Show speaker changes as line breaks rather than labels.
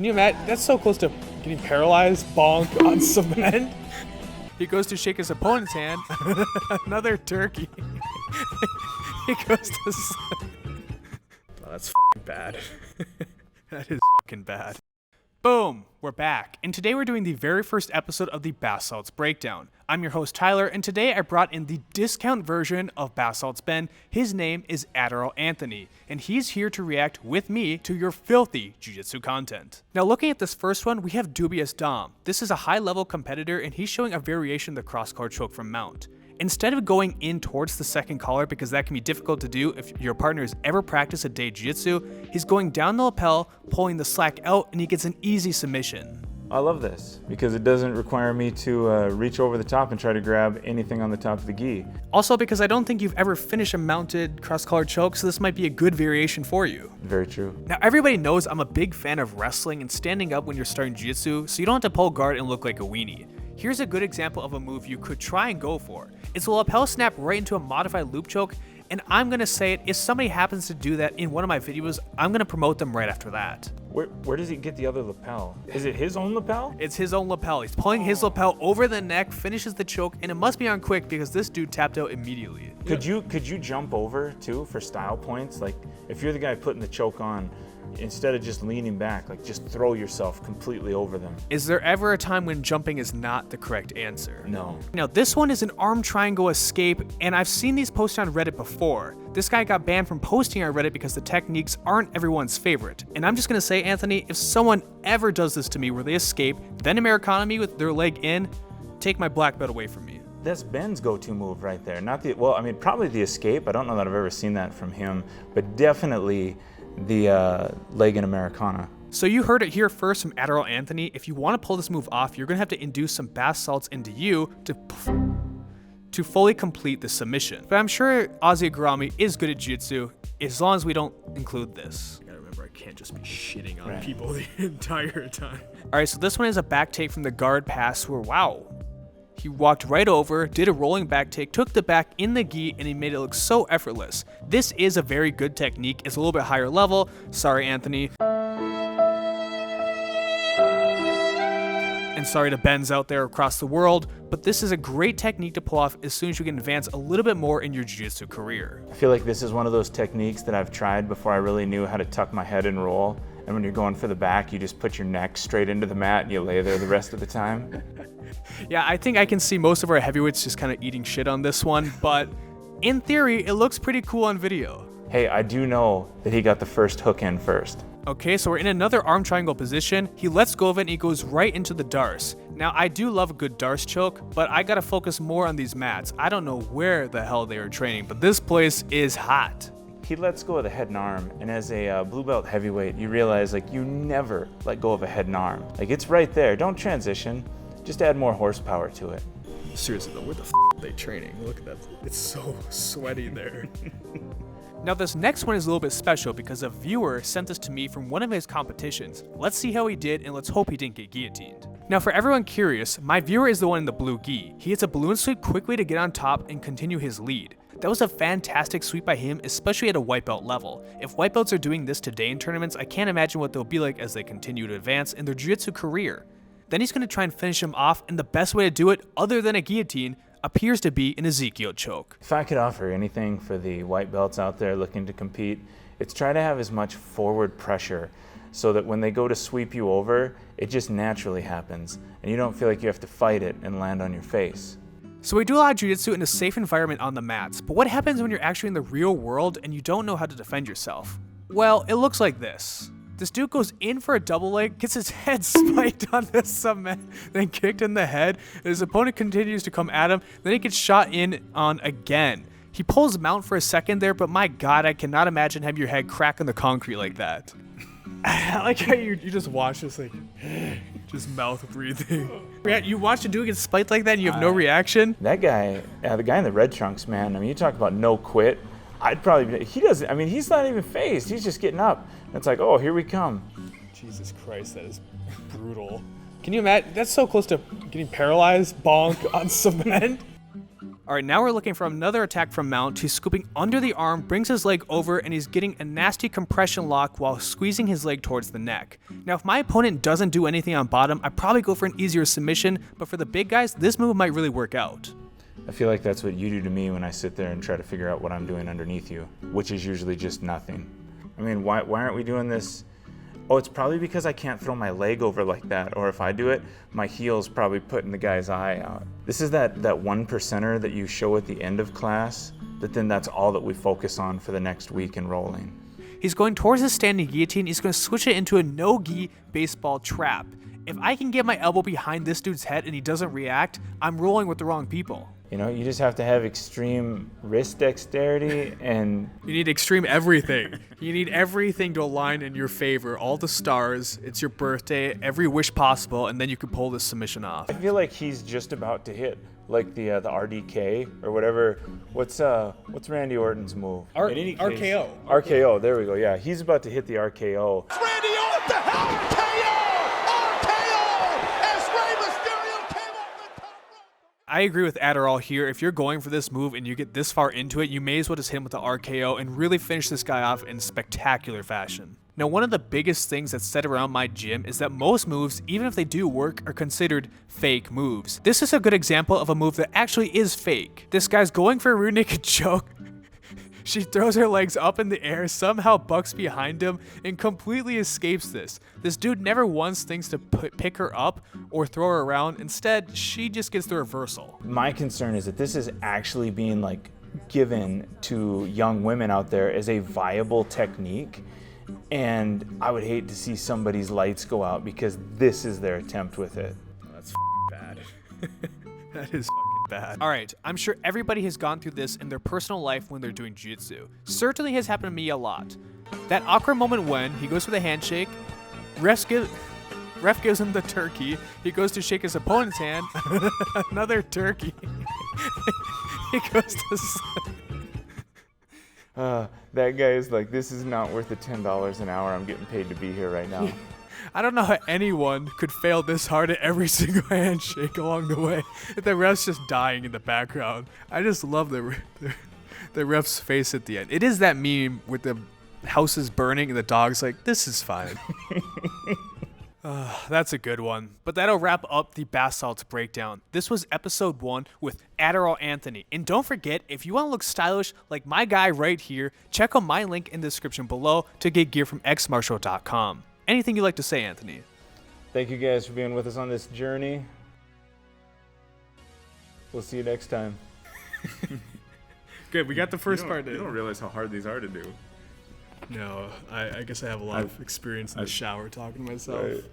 Can you imagine? That's so close to getting paralyzed, bonk on cement. He goes to shake his opponent's hand. Another turkey. He goes to... Oh, that's fucking bad. That is fucking bad. Boom! We're back, and today we're doing the very first episode of the Bath Salts Breakdown. I'm your host Tyler, and today I brought in the discount version of Bath Salts Ben. His name is Adderall Anthony, and he's here to react with me to your filthy jiu-jitsu content. Now looking at this first one, we have Dubious Dom. This is a high-level competitor, and he's showing a variation of the cross-collar choke from Mount. Instead of going in towards the second collar, because that can be difficult to do if your partner has ever practiced a day jiu-jitsu, he's going down the lapel, pulling the slack out, and he gets an easy submission.
I love this because it doesn't require me to reach over the top and try to grab anything on the top of the gi.
Also because I don't think you've ever finished a mounted cross-collar choke, so this might be a good variation for you.
Very true.
Now everybody knows I'm a big fan of wrestling and standing up when you're starting jiu-jitsu, so you don't have to pull guard and look like a weenie. Here's a good example of a move you could try and go for. It's a lapel snap right into a modified loop choke, and I'm gonna say it, if somebody happens to do that in one of my videos, I'm gonna promote them right after that.
Where does he get the other lapel? Is it his own lapel?
It's his own lapel. He's pulling his lapel over the neck, finishes the choke, and it must be on quick because this dude tapped out immediately.
Could you jump over too for style points? Like if you're the guy putting the choke on, instead of just leaning back, like just throw yourself completely over them.
Is there ever a time when jumping is not the correct answer?
No.
Now this one is an arm triangle escape, and I've seen these posted on Reddit before. This guy got banned from posting on Reddit because the techniques aren't everyone's favorite. And I'm just gonna say, Anthony, if someone ever does this to me where they escape, then Americana me with their leg in, take my black belt away from me.
That's Ben's go-to move right there. Not the, well, I mean, probably the escape. I don't know that I've ever seen that from him, but definitely the leg in Americana.
So you heard it here first from Adderall Anthony. If you want to pull this move off, you're going to have to induce some bath salts into you to fully complete the submission. But I'm sure Ozzy Agarami is good at jiu-jitsu, as long as we don't include this. I gotta remember, I can't just be shitting on people the entire time. All right, so this one is a back take from the guard pass where, wow, he walked right over, did a rolling back take, took the back in the gi, and he made it look so effortless. This is a very good technique. It's a little bit higher level. Sorry, Anthony. And sorry to Ben's out there across the world, but this is a great technique to pull off as soon as you can advance a little bit more in your jiu-jitsu career.
I feel like this is one of those techniques that I've tried before I really knew how to tuck my head and roll. And when you're going for the back, you just put your neck straight into the mat and you lay there the rest of the time.
Yeah, I think I can see most of our heavyweights just kind of eating shit on this one, but in theory, it looks pretty cool on video.
Hey, I do know that he got the first hook in first.
Okay, so we're in another arm triangle position. He lets go of it and he goes right into the darce. Now, I do love a good darce choke, but I gotta focus more on these mats. I don't know where the hell they are training, but this place is hot.
He lets go of the head and arm, and as a blue belt heavyweight, you realize like you never let go of a head and arm. Like it's right there, don't transition, just add more horsepower to it.
Seriously though, where the f are they training? Look at that, it's so sweaty there. Now this next one is a little bit special because a viewer sent this to me from one of his competitions. Let's see how he did and let's hope he didn't get guillotined. Now for everyone curious, my viewer is the one in the blue gi. He hits a balloon sweep quickly to get on top and continue his lead. That was a fantastic sweep by him, especially at a white belt level. If white belts are doing this today in tournaments, I can't imagine what they'll be like as they continue to advance in their jiu-jitsu career. Then he's going to try and finish him off, and the best way to do it, other than a guillotine, appears to be an Ezekiel choke.
If I could offer anything for the white belts out there looking to compete, it's try to have as much forward pressure so that when they go to sweep you over, it just naturally happens, and you don't feel like you have to fight it and land on your face.
So we do a lot of jiu-jitsu in a safe environment on the mats, but what happens when you're actually in the real world and you don't know how to defend yourself? Well, it looks like this. This dude goes in for a double leg, gets his head spiked on the cement, then kicked in the head, and his opponent continues to come at him, then he gets shot in on again. He pulls Mount for a second there, but my god, I cannot imagine having your head crack on the concrete like that. I like how you just watch this, like, just mouth breathing. You watch a dude get spiked like that and you have no reaction?
That guy, the guy in the red trunks, man, I mean, you talk about no quit. I'd probably, he doesn't, I mean, he's not even phased. He's just getting up. It's like, oh, here we come.
Jesus Christ, that is brutal. Can you imagine? That's so close to getting paralyzed, bonk on cement. Alright, now we're looking for another attack from Mount. He's scooping under the arm, brings his leg over, and he's getting a nasty compression lock while squeezing his leg towards the neck. Now, if my opponent doesn't do anything on bottom, I'd probably go for an easier submission, but for the big guys, this move might really work out.
I feel like that's what you do to me when I sit there and try to figure out what I'm doing underneath you, which is usually just nothing. I mean, why aren't we doing this? Oh, it's probably because I can't throw my leg over like that, or if I do it, my heel's probably putting the guy's eye out. This is that 1%er that you show at the end of class, that then that's all that we focus on for the next week in rolling.
He's going towards his standing guillotine. He's going to switch it into a no-gi baseball trap. If I can get my elbow behind this dude's head and he doesn't react, I'm rolling with the wrong people.
You know, you just have to have extreme wrist dexterity and...
You need extreme everything. You need everything to align in your favor. All the stars, it's your birthday, every wish possible, and then you can pull this submission off.
I feel like he's just about to hit, like the RDK or whatever. What's Randy Orton's move?
RKO.
RKO, there we go, yeah. He's about to hit the RKO.
It's Randy Orton, the hell
I agree with Adderall here. If you're going for this move and you get this far into it, you may as well just hit him with the RKO and really finish this guy off in spectacular fashion. Now, one of the biggest things that's said around my gym is that most moves, even if they do work, are considered fake moves. This is a good example of a move that actually is fake. This guy's going for a rear naked choke. She throws her legs up in the air, somehow bucks behind him, and completely escapes this. This dude never once thinks to pick her up or throw her around. Instead, she just gets the reversal.
My concern is that this is actually being like given to young women out there as a viable technique. And I would hate to see somebody's lights go out because this is their attempt with it.
That's bad. That is bad. Alright, I'm sure everybody has gone through this in their personal life when they're doing jiu-jitsu. Certainly has happened to me a lot. That awkward moment when he goes for the handshake, ref gives him the turkey, he goes to shake his opponent's hand, another turkey. He goes to...
That guy is like, this is not worth the $10 an hour I'm getting paid to be here right now.
I don't know how anyone could fail this hard at every single handshake along the way. The ref's just dying in the background. I just love the ref's face at the end. It is that meme with the houses burning and the dog's like, this is fine. That's a good one. But that'll wrap up the bath salts breakdown. This was episode 1 with Adderall Anthony. And don't forget, if you want to look stylish like my guy right here, check out my link in the description below to get gear from xmartial.com. Anything you'd like to say, Anthony?
Thank you guys for being with us on this journey. We'll see you next time.
Good, we got the first part in.
You don't realize how hard these are to do.
No, I guess I have a lot of experience in the shower talking to myself.
Right.